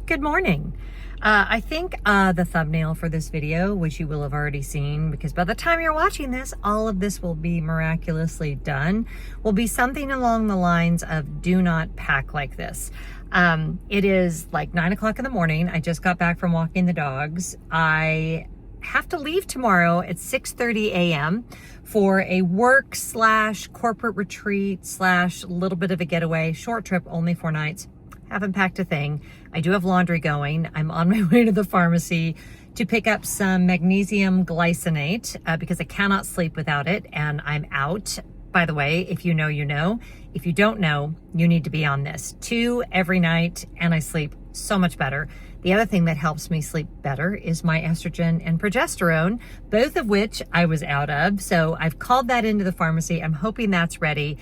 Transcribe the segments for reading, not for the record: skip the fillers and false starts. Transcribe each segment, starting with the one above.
Good morning. I think the thumbnail for this video, which you will have already seen, because by the time you're watching this, all of this will be miraculously done, will be something along the lines of do not pack like this. It is like 9 o'clock in the morning. I just got back from walking the dogs. I have to leave tomorrow at 6:30 a.m. for a work / corporate retreat / little bit of a getaway, short trip, only 4 nights. Haven't packed a thing. I do have laundry going. I'm on my way to the pharmacy to pick up some magnesium glycinate because I cannot sleep without it, and I'm out. By the way, if you know, you know. If you don't know, you need to be on this. 2 every night, and I sleep so much better. The other thing that helps me sleep better is my estrogen and progesterone, both of which I was out of. So I've called that into the pharmacy. I'm hoping that's ready.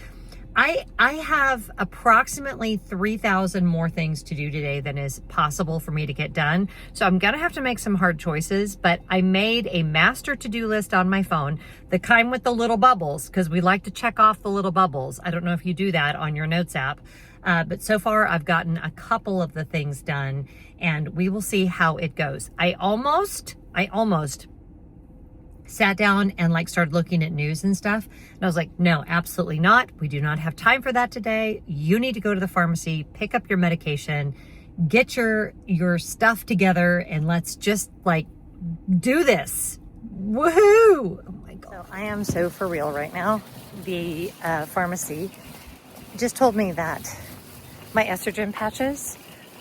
I have approximately 3,000 more things to do today than is possible for me to get done. So I'm going to have to make some hard choices, but I made a master to-do list on my phone, the kind with the little bubbles, because we like to check off the little bubbles. I don't know if you do that on your notes app, but so far I've gotten a couple of the things done, and we will see how it goes. I almost sat down and started looking at news and stuff. And I was like, no, absolutely not. We do not have time for that today. You need to go to the pharmacy, pick up your medication, get your stuff together, and let's just do this. Woohoo! Oh my God. So I am so for real right now. The pharmacy just told me that my estrogen patches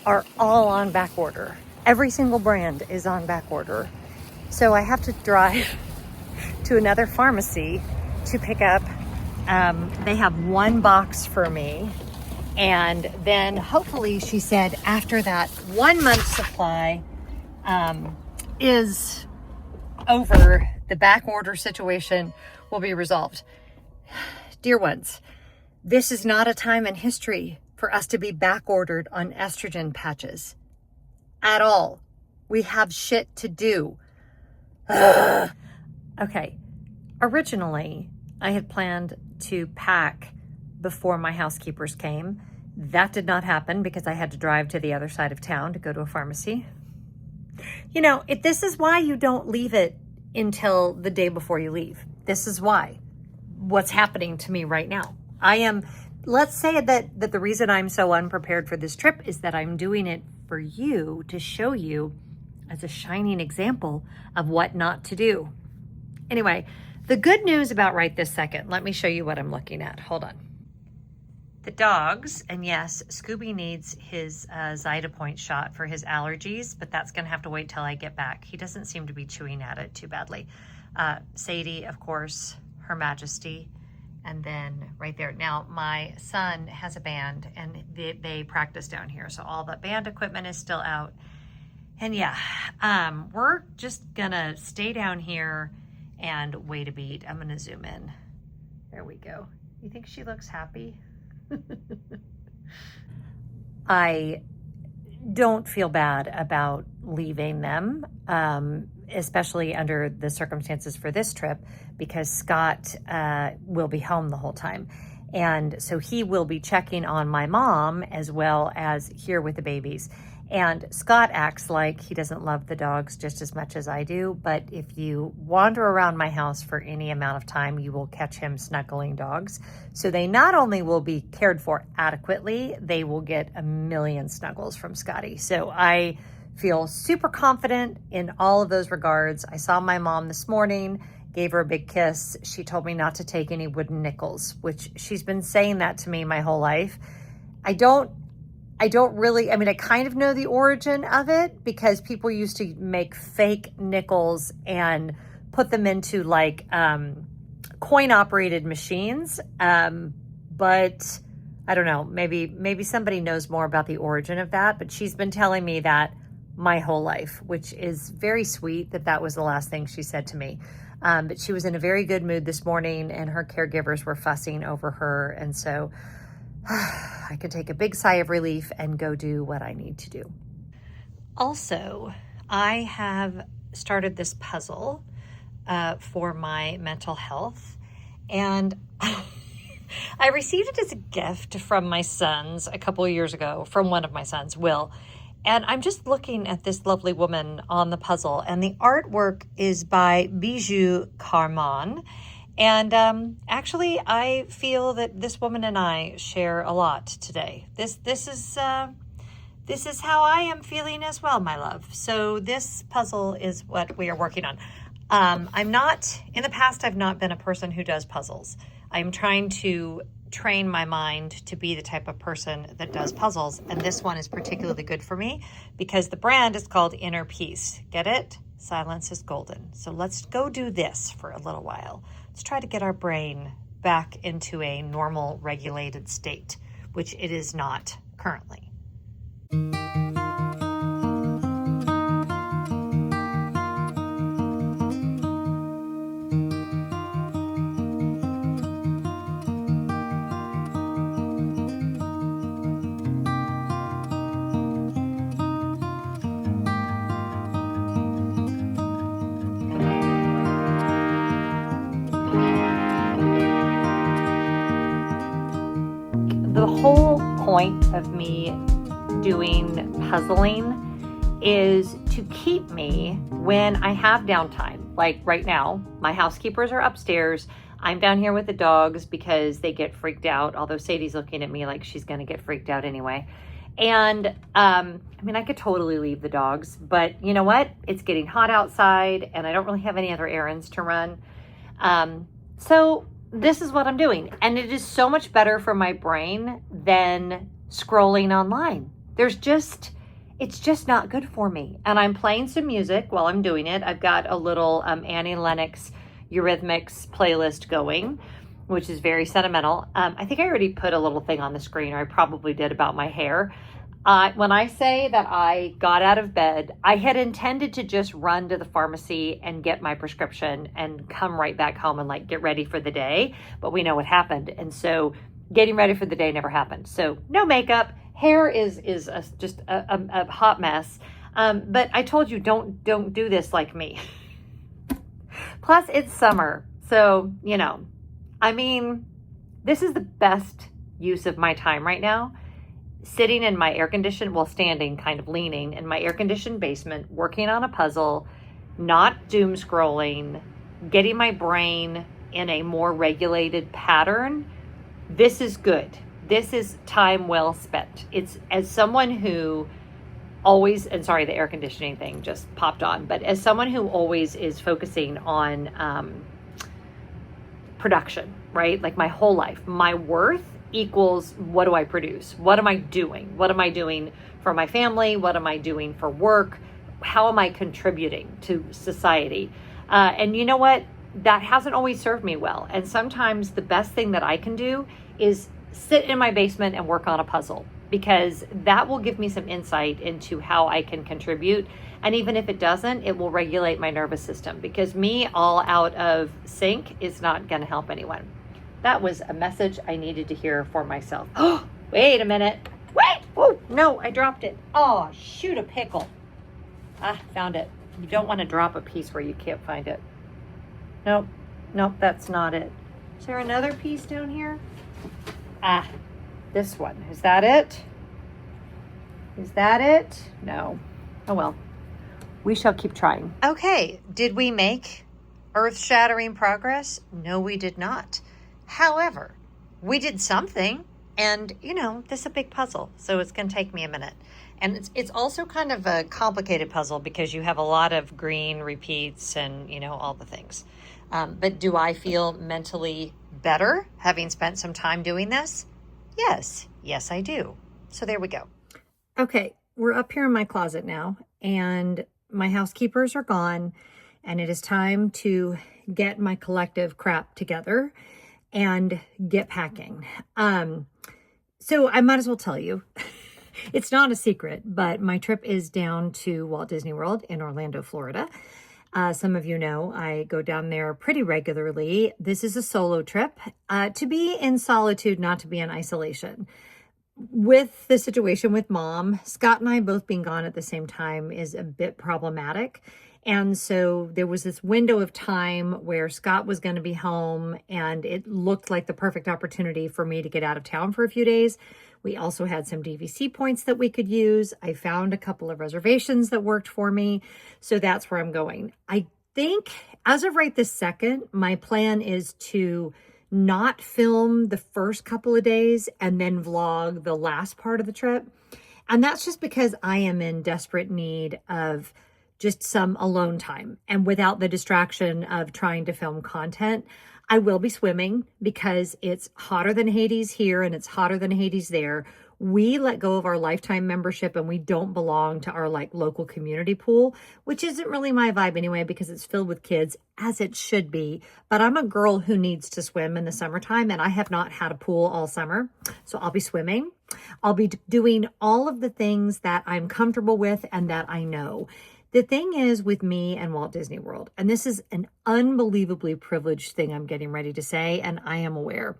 are all on back order. Every single brand is on back order. So I have to drive to another pharmacy to pick up. They have 1 box for me. And then hopefully, she said, after that 1 month supply is over, the back order situation will be resolved. Dear ones, this is not a time in history for us to be back ordered on estrogen patches at all. We have shit to do. Okay, originally I had planned to pack before my housekeepers came. That did not happen because I had to drive to the other side of town to go to a pharmacy. You know, this is why you don't leave it until the day before you leave. This is why. What's happening to me right now. Let's say that the reason I'm so unprepared for this trip is that I'm doing it for you, to show you as a shining example of what not to do. Anyway, the good news about right this second, let me show you what I'm looking at. Hold on. The dogs, and yes, Scooby needs his Zytopoint shot for his allergies, but that's gonna have to wait till I get back. He doesn't seem to be chewing at it too badly. Sadie, of course, Her Majesty, and then right there. Now, my son has a band, and they practice down here, so all the band equipment is still out. And yeah, we're just gonna stay down here and wait a beat. I'm gonna zoom in. There we go. You think she looks happy? I don't feel bad about leaving them, especially under the circumstances for this trip, because Scott will be home the whole time. And so he will be checking on my mom as well as here with the babies. And Scott acts like he doesn't love the dogs just as much as I do, but if you wander around my house for any amount of time, you will catch him snuggling dogs. So they not only will be cared for adequately, they will get a million snuggles from Scotty. So I feel super confident in all of those regards. I saw my mom this morning, gave her a big kiss. She told me not to take any wooden nickels, which she's been saying that to me my whole life. I kind of know the origin of it because people used to make fake nickels and put them into coin-operated machines. But I don't know, maybe somebody knows more about the origin of that, but she's been telling me that my whole life, which is very sweet that was the last thing she said to me. But she was in a very good mood this morning, and her caregivers were fussing over her. And so I could take a big sigh of relief and go do what I need to do. Also, I have started this puzzle for my mental health, and I received it as a gift from my sons a couple of years ago, from one of my sons, Will, And I'm just looking at this lovely woman on the puzzle, and the artwork is by Bijou Carman. And actually, I feel that this woman and I share a lot today. This is how I am feeling as well, my love. So this puzzle is what we are working on. In the past, I've not been a person who does puzzles. I'm trying to train my mind to be the type of person that does puzzles. And this one is particularly good for me because the brand is called Inner Peace. Get it? Silence is golden. So let's go do this for a little while. Let's try to get our brain back into a normal, regulated state, which it is not currently. The whole point of me doing puzzling is to keep me when I have downtime. Like right now, my housekeepers are upstairs. I'm down here with the dogs because they get freaked out, although Sadie's looking at me like she's going to get freaked out anyway. And I could totally leave the dogs, but you know what? It's getting hot outside and I don't really have any other errands to run. So this is what I'm doing. And it is so much better for my brain than scrolling online. It's just not good for me. And I'm playing some music while I'm doing it. I've got a little Annie Lennox Eurythmics playlist going, which is very sentimental. I think I already put a little thing on the screen, or I probably did, about my hair. When I say that I got out of bed, I had intended to just run to the pharmacy and get my prescription and come right back home and get ready for the day. But we know what happened. And so getting ready for the day never happened. So no makeup, hair is just a hot mess. But I told you, don't do this like me. Plus it's summer. So, this is the best use of my time right now. Sitting in my standing, kind of leaning in my air-conditioned basement, working on a puzzle, not doom scrolling, getting my brain in a more regulated pattern. This is good. This is time well spent. It's, as someone who always, and sorry, the air conditioning thing just popped on, but as someone who always is focusing on production, right? Like my whole life, my worth equals what do I produce? What am I doing? What am I doing for my family? What am I doing for work? How am I contributing to society? And you know what? That hasn't always served me well. And sometimes the best thing that I can do is sit in my basement and work on a puzzle, because that will give me some insight into how I can contribute. And even if it doesn't, it will regulate my nervous system, because me all out of sync is not going to help anyone. That was a message I needed to hear for myself. Oh, wait a minute. Wait. Oh, no, I dropped it. Oh, shoot, a pickle. Found it. You don't want to drop a piece where you can't find it. Nope, that's not it. Is there another piece down here? This one. Is that it? Is that it? No. Oh, well. We shall keep trying. Okay, did we make earth-shattering progress? No, we did not. However, we did something, and this is a big puzzle, so it's going to take me a minute. And it's also kind of a complicated puzzle because you have a lot of green repeats and all the things. But do I feel mentally better having spent some time doing this? Yes, I do. So there we go. Okay, we're up here in my closet now, and my housekeepers are gone, and it is time to get my collective crap together and get packing. So I might as well tell you, it's not a secret, but my trip is down to Walt Disney World in Orlando, Florida. Some of you know I go down there pretty regularly. This is a solo trip to be in solitude, not to be in isolation. With the situation with Mom, Scott and I both being gone at the same time is a bit problematic. And so there was this window of time where Scott was going to be home, and it looked like the perfect opportunity for me to get out of town for a few days We also had some DVC points that we could use. I found a couple of reservations that worked for me. So that's where I'm going. I think as of right this second, my plan is to not film the first couple of days and then vlog the last part of the trip. And that's just because I am in desperate need of just some alone time and without the distraction of trying to film content. I will be swimming because it's hotter than Hades here and it's hotter than Hades there. We let go of our lifetime membership and we don't belong to our like local community pool, which isn't really my vibe anyway, because it's filled with kids, as it should be. But I'm a girl who needs to swim in the summertime and I have not had a pool all summer. So I'll be swimming. I'll be doing all of the things that I'm comfortable with and that I know. The thing is with me and Walt Disney World, and this is an unbelievably privileged thing I'm getting ready to say, and I am aware.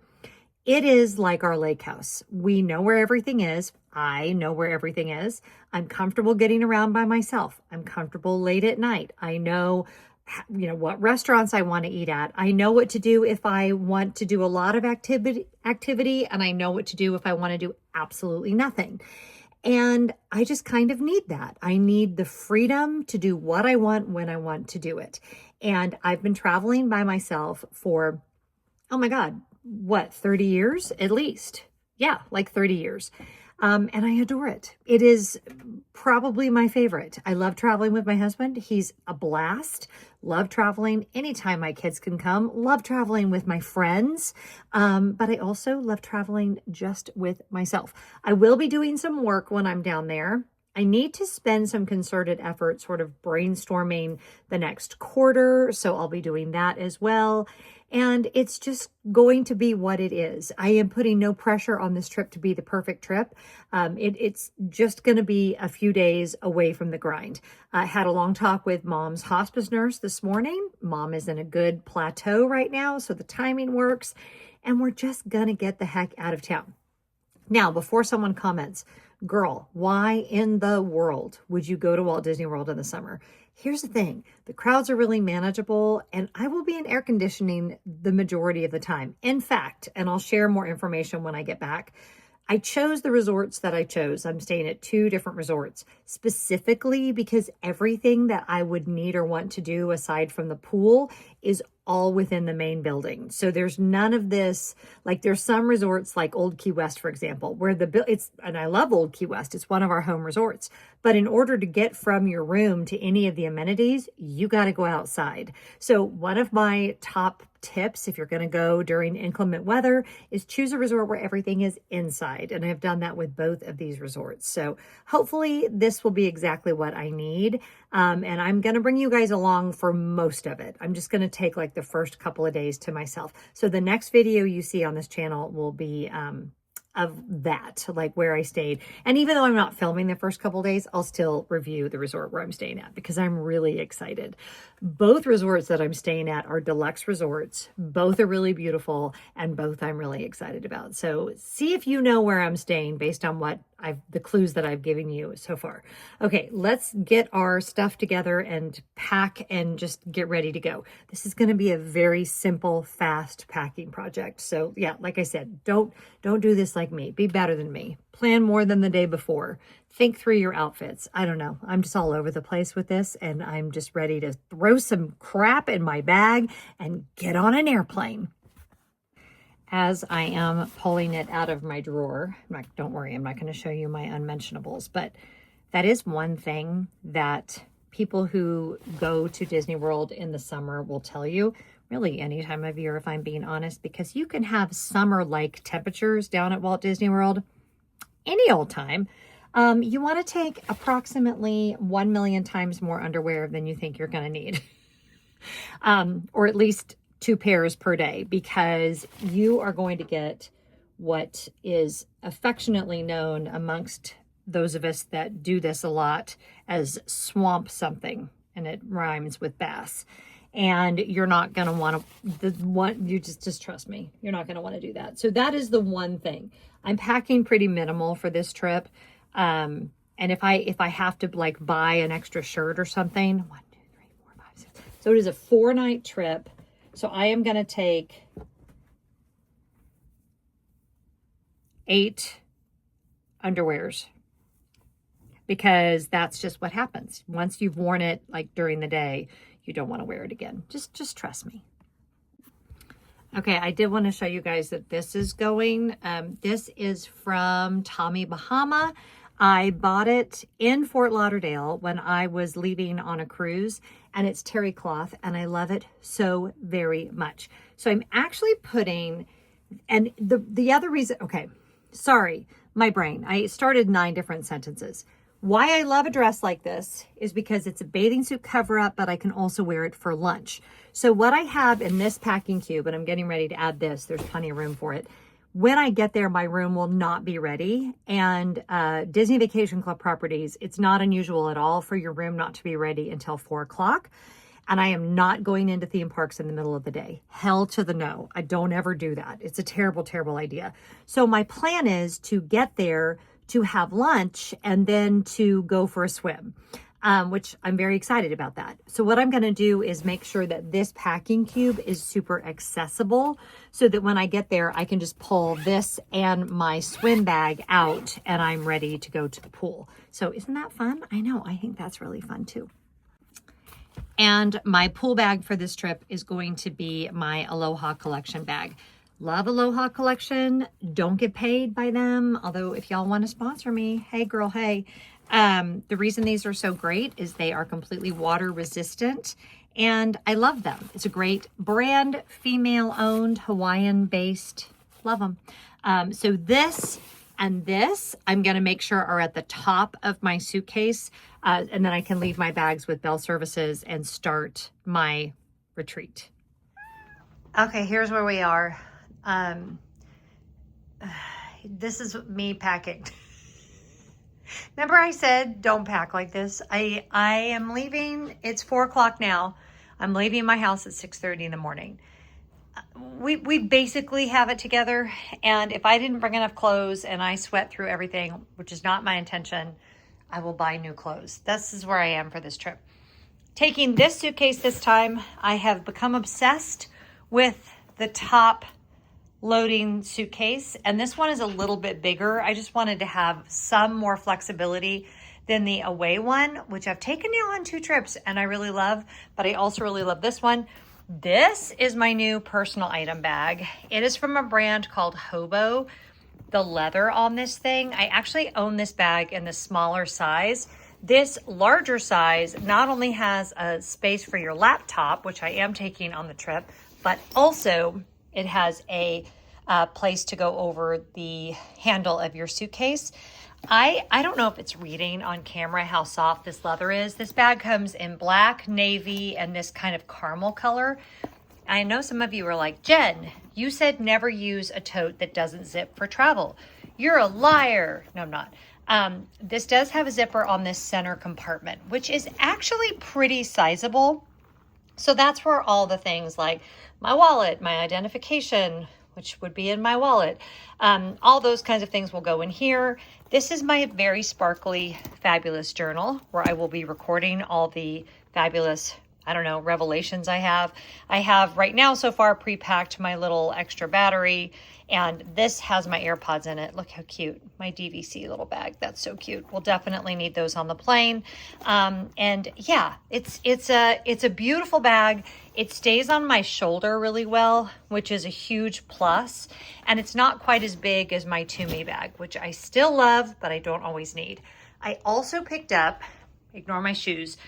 It is like our lake house. We know where everything is. I know where everything is. I'm comfortable getting around by myself. I'm comfortable late at night. I know, what restaurants I want to eat at. I know what to do if I want to do a lot of activity, and I know what to do if I want to do absolutely nothing. And I just kind of need that. I need the freedom to do what I want when I want to do it. And I've been traveling by myself for, oh my God, 30 years at least? Yeah, like 30 years. And I adore it. It is probably my favorite. I love traveling with my husband. He's a blast. Love traveling anytime my kids can come. Love traveling with my friends. But I also love traveling just with myself. I will be doing some work when I'm down there. I need to spend some concerted effort sort of brainstorming the next quarter. So I'll be doing that as well. And it's just going to be what it is. I am putting no pressure on this trip to be the perfect trip. It's just going to be a few days away from the grind. I had a long talk with Mom's hospice nurse this morning. Mom is in a good plateau right now, so the timing works. And we're just going to get the heck out of town. Now, before someone comments, girl, why in the world would you go to Walt Disney World in the summer? Here's the thing. The crowds are really manageable and I will be in air conditioning the majority of the time. In fact, and I'll share more information when I get back, I chose the resorts that I chose. I'm staying at 2 different resorts specifically because everything that I would need or want to do aside from the pool is all within the main building. So there's none of this, like there's some resorts like Old Key West, for example, where and I love Old Key West. It's one of our home resorts. But in order to get from your room to any of the amenities, you got to go outside. So one of my top tips, if you're going to go during inclement weather, is choose a resort where everything is inside. And I've done that with both of these resorts. So hopefully this will be exactly what I need. And I'm going to bring you guys along for most of it. I'm just going to take like the first couple of days to myself. So the next video you see on this channel will be of that, like where I stayed. And even though I'm not filming the first couple of days, I'll still review the resort where I'm staying at because I'm really excited. Both resorts that I'm staying at are deluxe resorts. Both are really beautiful and both I'm really excited about. So see if you know where I'm staying based on the clues that I've given you so far. Okay, let's get our stuff together and pack and just get ready to go. This is going to be a very simple, fast packing project. So yeah, like I said, don't do this like me. Be better than me. Plan more than the day before. Think through your outfits. I don't know. I'm just all over the place with this and I'm just ready to throw some crap in my bag and get on an airplane. As I am pulling it out of my drawer, don't worry, I'm not going to show you my unmentionables, but that is one thing that people who go to Disney World in the summer will tell you, really any time of year if I'm being honest, because you can have summer-like temperatures down at Walt Disney World any old time. You want to take approximately 1 million times more underwear than you think you're going to need, or at least 2 pairs per day, because you are going to get what is affectionately known amongst those of us that do this a lot as swamp something, and it rhymes with bass. And you're not going to want to, you just trust me, you're not going to want to do that. So that is the one thing. I'm packing pretty minimal for this trip. And if I have to like buy an extra shirt or something, 1, 2, 3, 4, 5, 6. So it is a 4-night trip. So I am going to take 8 underwears, because that's just what happens. Once you've worn it like during the day, you don't want to wear it again. Just trust me. Okay, I did want to show you guys that this is going. This is from Tommy Bahama. I bought it in Fort Lauderdale when I was leaving on a cruise, and it's terry cloth, and I love it so very much. So I'm actually putting, and the other reason, okay, sorry, my brain. I started 9 different sentences. Why I love a dress like this is because it's a bathing suit cover up, but I can also wear it for lunch. So what I have in this packing cube, and I'm getting ready to add this, there's plenty of room for it. When I get there, my room will not be ready. And Disney Vacation Club properties, it's not unusual at all for your room not to be ready until 4 o'clock. And I am not going into theme parks in the middle of the day. Hell to the no. I don't ever do that. It's a terrible, terrible idea. So my plan is to get there, to have lunch, and then to go for a swim, which I'm very excited about that. So what I'm going to do is make sure that this packing cube is super accessible so that when I get there, I can just pull this and my swim bag out and I'm ready to go to the pool. So isn't that fun? I know. I think that's really fun too. And my pool bag for this trip is going to be my Aloha Collection bag. Love Aloha Collection. Don't get paid by them. Although if y'all want to sponsor me, hey girl, hey. The reason these are so great is they are completely water resistant and I love them. It's a great brand, female owned, Hawaiian based. Love them. So this and this, I'm going to make sure are at the top of my suitcase. And then I can leave my bags with Bell Services and start my retreat. Okay, here's where we are. This is me packing. Remember I said don't pack like this? I am leaving. It's 4 o'clock now. I'm leaving my house at 6:30 in the morning. We basically have it together, and if I didn't bring enough clothes and I sweat through everything, which is not my intention, I will buy new clothes. This is where I am for this trip. Taking this suitcase this time, I have become obsessed with the top loading suitcase, and this one is a little bit bigger. I just wanted to have some more flexibility than the away one, which I've taken now on 2 trips and I really love, but I also really love this one. This is my new personal item bag. It is from a brand called Hobo. The leather on this thing, I actually own this bag in the smaller size. This larger size not only has a space for your laptop, which I am taking on the trip, but also it has a place to go over the handle of your suitcase. I don't know if it's reading on camera how soft this leather is. This bag comes in black, navy, and this kind of caramel color. I know some of you are like, Jen, you said never use a tote that doesn't zip for travel. You're a liar. No, I'm not. This does have a zipper on this center compartment, which is actually pretty sizable. So that's where all the things like my wallet, my identification, which would be in my wallet, all those kinds of things will go in here. This is my very sparkly, fabulous journal where I will be recording all the fabulous, I don't know, revelations I have. I have right now so far pre-packed my little extra battery, and this has my AirPods in it. Look how cute. My DVC little bag. That's so cute. We'll definitely need those on the plane. And yeah, it's a beautiful bag. It stays on my shoulder really well, which is a huge plus. And it's not quite as big as my Tumi bag, which I still love, but I don't always need. I also picked up, ignore my shoes,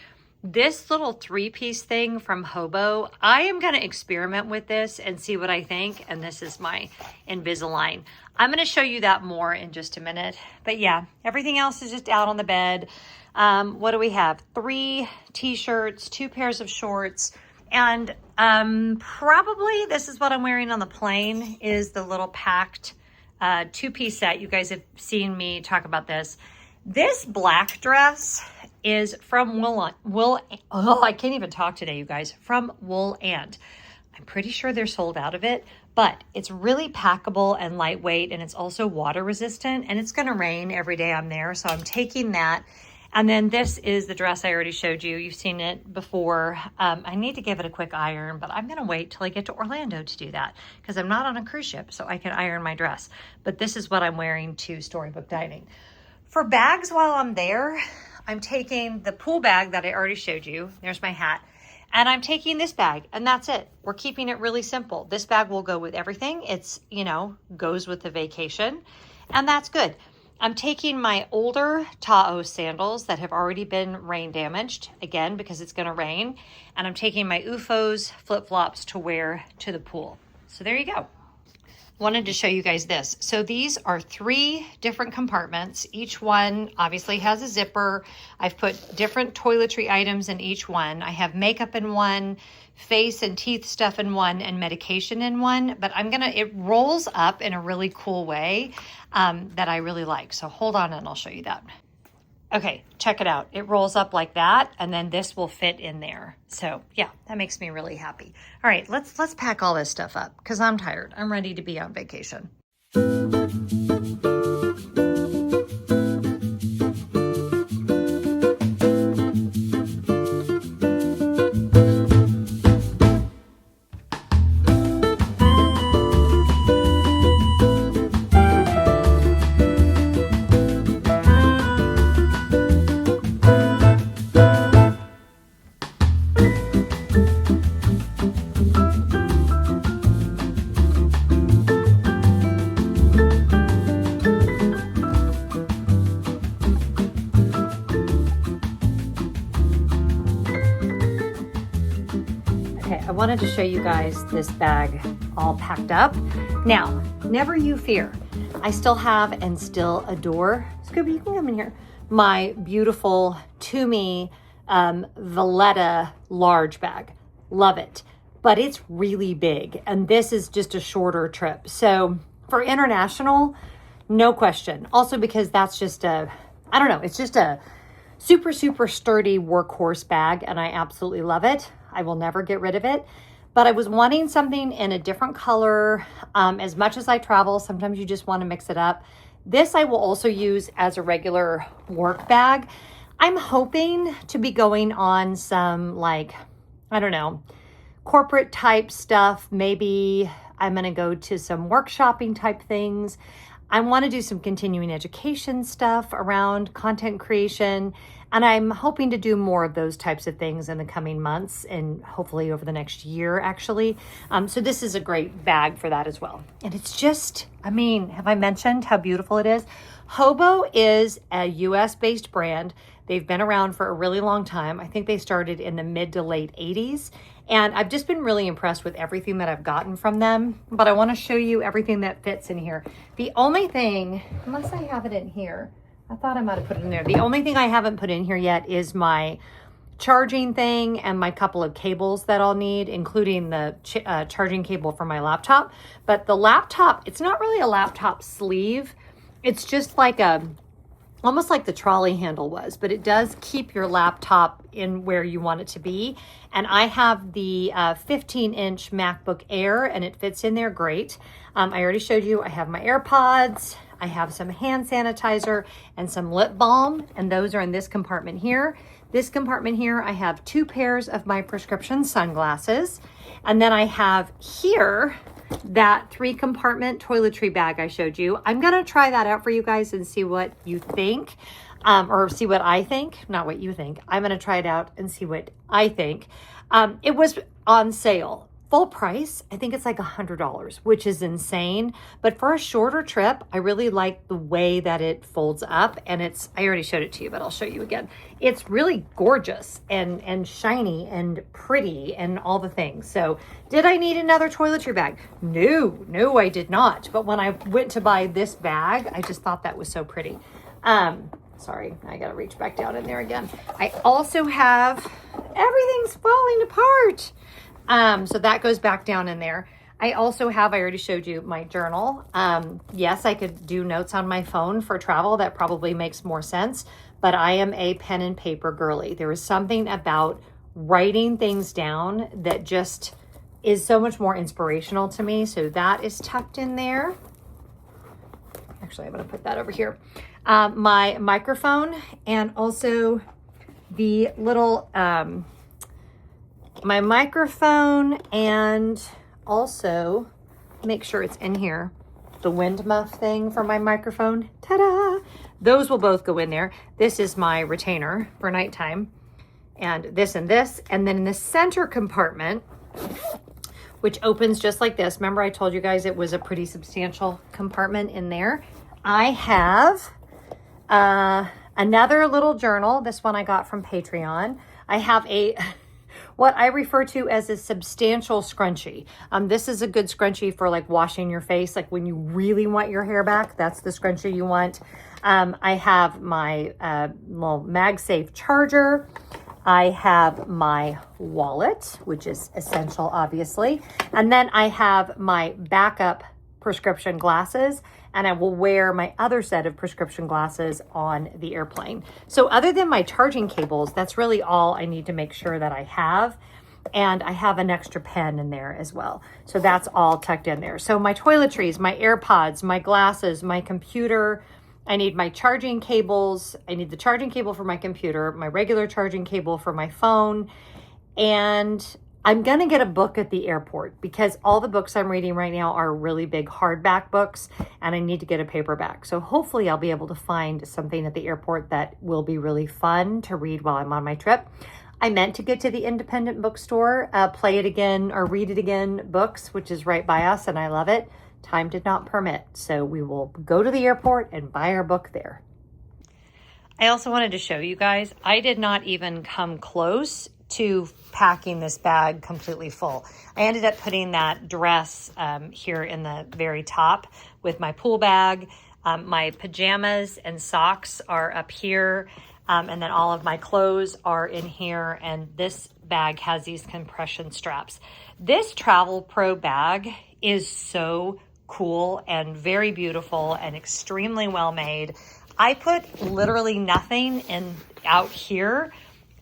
this little 3-piece thing from Hobo. I am going to experiment with this and see what I think. And this is my Invisalign. I'm going to show you that more in just a minute. But yeah, everything else is just out on the bed. What do we have? 3 t-shirts, 2 pairs of shorts. And probably this is what I'm wearing on the plane is the little packed 2-piece set. You guys have seen me talk about this. This black dress is from I can't even talk today, you guys, from Wool And. I'm pretty sure they're sold out of it, but it's really packable and lightweight, and it's also water resistant, and it's going to rain every day I'm there. So I'm taking that, And then this is the dress I already showed you. You've seen it before. I need to give it a quick iron, but I'm gonna wait till I get to Orlando to do that because I'm not on a cruise ship, so I can iron my dress. But this is what I'm wearing to Storybook Dining. For bags while I'm there, I'm taking the pool bag that I already showed you. There's my hat. And I'm taking this bag, and that's it. We're keeping it really simple. This bag will go with everything. It's, you know, goes with the vacation, and that's good. I'm taking my older Taos sandals that have already been rain damaged, again, because it's gonna rain. And I'm taking my UFOs flip-flops to wear to the pool. So there you go. Wanted to show you guys this. So these are 3 different compartments. Each one obviously has a zipper. I've put different toiletry items in each one. I have makeup in one, face and teeth stuff in one, and medication in one, but it rolls up in a really cool way that I really like. So hold on and I'll show you that. Okay, check it out. It rolls up like that, and then this will fit in there. So yeah, that makes me really happy. All right, let's pack all this stuff up because I'm tired. I'm ready to be on vacation. I wanted to show you guys this bag all packed up. Now, never you fear. I still have and still adore, Scooby, you can come in here, my beautiful Tumi Valletta large bag. Love it. But it's really big, and this is just a shorter trip. So for international, no question. Also because that's just I don't know, it's just a super, super sturdy workhorse bag, and I absolutely love it. I will never get rid of it. But I was wanting something in a different color. As much as I travel, sometimes you just want to mix it up. This I will also use as a regular work bag. I'm hoping to be going on some, like, I don't know, corporate type stuff. Maybe I'm going to go to some workshopping type things. I want to do some continuing education stuff around content creation, and I'm hoping to do more of those types of things in the coming months and hopefully over the next year, actually. So this is a great bag for that as well. And it's just, I mean, have I mentioned how beautiful it is? Hobo is a US-based brand. They've been around for a really long time. I think they started in the mid to late 80s. And I've just been really impressed with everything that I've gotten from them. But I want to show you everything that fits in here. The only thing, unless I have it in here, I thought I might have put it in there. The only thing I haven't put in here yet is my charging thing and my couple of cables that I'll need, including the charging cable for my laptop. But the laptop, it's not really a laptop sleeve. It's just like almost like the trolley handle was, but it does keep your laptop in where you want it to be. And I have the 15-inch MacBook Air, and it fits in there great. I already showed you, I have my AirPods, I have some hand sanitizer and some lip balm, and those are in this compartment here. This compartment here, I have 2 pairs of my prescription sunglasses. And then I have here that 3-compartment toiletry bag I showed you. I'm gonna try that out for you guys and see what you think, or see what I think, not what you think. I'm gonna try it out and see what I think. It was on sale, full price. I think it's like $100, which is insane. But for a shorter trip, I really like the way that it folds up, and I already showed it to you, but I'll show you again. It's really gorgeous and shiny and pretty and all the things. So did I need another toiletry bag? No, I did not. But when I went to buy this bag, I just thought that was so pretty. Sorry, I gotta reach back down in there again. I also have, everything's falling apart. So that goes back down in there. I also have, I already showed you my journal. Yes, I could do notes on my phone for travel. That probably makes more sense, but I am a pen and paper girly. There is something about writing things down that just is so much more inspirational to me. So that is tucked in there. Actually, I'm gonna put that over here. my microphone, and also the little, my microphone, and also make sure it's in here, the wind muff thing for my microphone. Ta-da! Those will both go in there. This is my retainer for nighttime, and this. And then in the center compartment, which opens just like this. Remember I told you guys it was a pretty substantial compartment in there. I have another little journal. This one I got from Patreon. I have what I refer to as a substantial scrunchie. This is a good scrunchie for like washing your face. Like when you really want your hair back, that's the scrunchie you want. I have my little MagSafe charger. I have my wallet, which is essential, obviously. And then I have my backup prescription glasses, and I will wear my other set of prescription glasses on the airplane. So other than my charging cables, that's really all I need to make sure that I have. And I have an extra pen in there as well. So that's all tucked in there. So my toiletries, my AirPods, my glasses, my computer, I need my charging cables. I need the charging cable for my computer, my regular charging cable for my phone. And I'm going to get a book at the airport because all the books I'm reading right now are really big hardback books, and I need to get a paperback. So hopefully I'll be able to find something at the airport that will be really fun to read while I'm on my trip. I meant to get to the independent bookstore, Play It Again or Read It Again Books, which is right by us, and I love it. Time did not permit, so we will go to the airport and buy our book there. I also wanted to show you guys, I did not even come close to packing this bag completely full. I ended up putting that dress here in the very top with my pool bag. My pajamas and socks are up here, and then all of my clothes are in here, and this bag has these compression straps. This Travel Pro bag is so cool and very beautiful and extremely well made. I put literally nothing out here.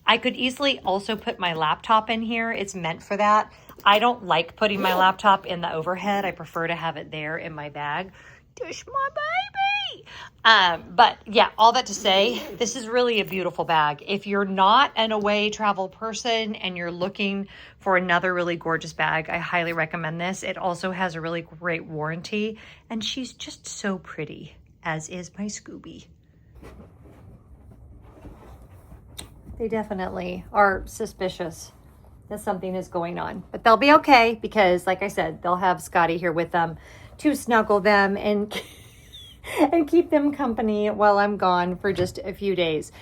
I could easily also put my laptop in here. It's meant for that. I don't like putting my laptop in the overhead. I prefer to have it there in my bag. Dish my baby. But yeah, all that to say, this is really a beautiful bag. If you're not an away travel person and you're looking for another really gorgeous bag, I highly recommend this. It also has a really great warranty, and she's just so pretty, as is my Scooby. They definitely are suspicious that something is going on, but they'll be okay because, like I said, they'll have Scotty here with them to snuggle them and and keep them company while I'm gone for just a few days.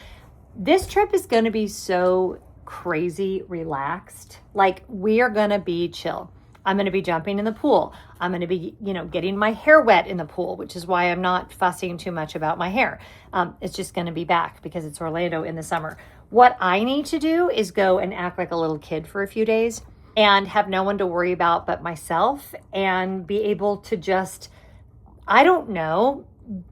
This trip is going to be so crazy relaxed. Like, we are going to be chill. I'm going to be jumping in the pool. I'm going to be, getting my hair wet in the pool, which is why I'm not fussing too much about my hair. It's just going to be back because it's Orlando in the summer. What I need to do is go and act like a little kid for a few days and have no one to worry about but myself, and be able to just, I don't know,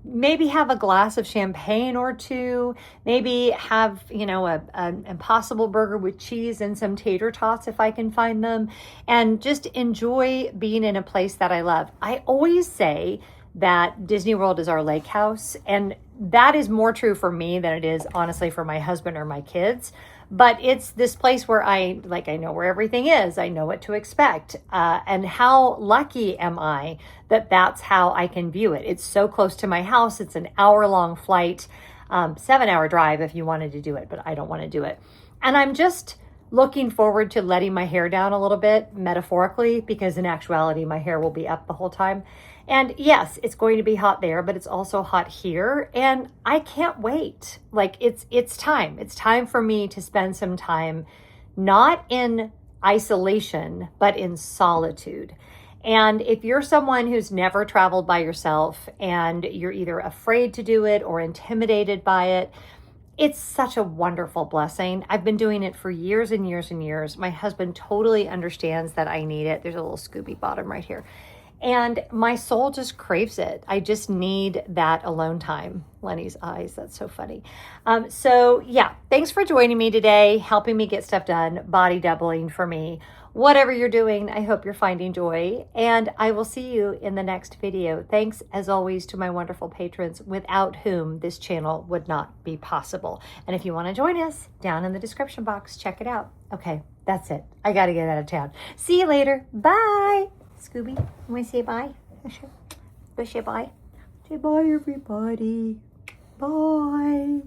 maybe have a glass of champagne or two, maybe have, an Impossible Burger with cheese and some tater tots if I can find them, and just enjoy being in a place that I love. I always say that Disney World is our lake house, and that is more true for me than it is honestly for my husband or my kids. But it's this place where I know where everything is. I know what to expect. And how lucky am I that that's how I can view it. It's so close to my house. It's an hour-long flight, 7-hour drive if you wanted to do it, but I don't want to do it. And I'm just looking forward to letting my hair down a little bit, metaphorically, because in actuality, my hair will be up the whole time. And yes, it's going to be hot there, but it's also hot here. And I can't wait. Like, it's time. It's time for me to spend some time, not in isolation, but in solitude. And if you're someone who's never traveled by yourself and you're either afraid to do it or intimidated by it, it's such a wonderful blessing. I've been doing it for years and years and years. My husband totally understands that I need it. There's a little Scooby bottom right here. And my soul just craves it. I just need that alone time. Lenny's eyes, that's so funny. So yeah, thanks for joining me today, helping me get stuff done, body doubling for me. whatever you're doing, I hope you're finding joy, and I will see you in the next video. Thanks, as always, to my wonderful patrons, without whom this channel would not be possible. And if you want to join us, down in the description box, check it out. Okay, that's it. I got to get out of town. See you later. Bye. Scooby, you want to say bye? Say bye. Say bye, everybody. Bye.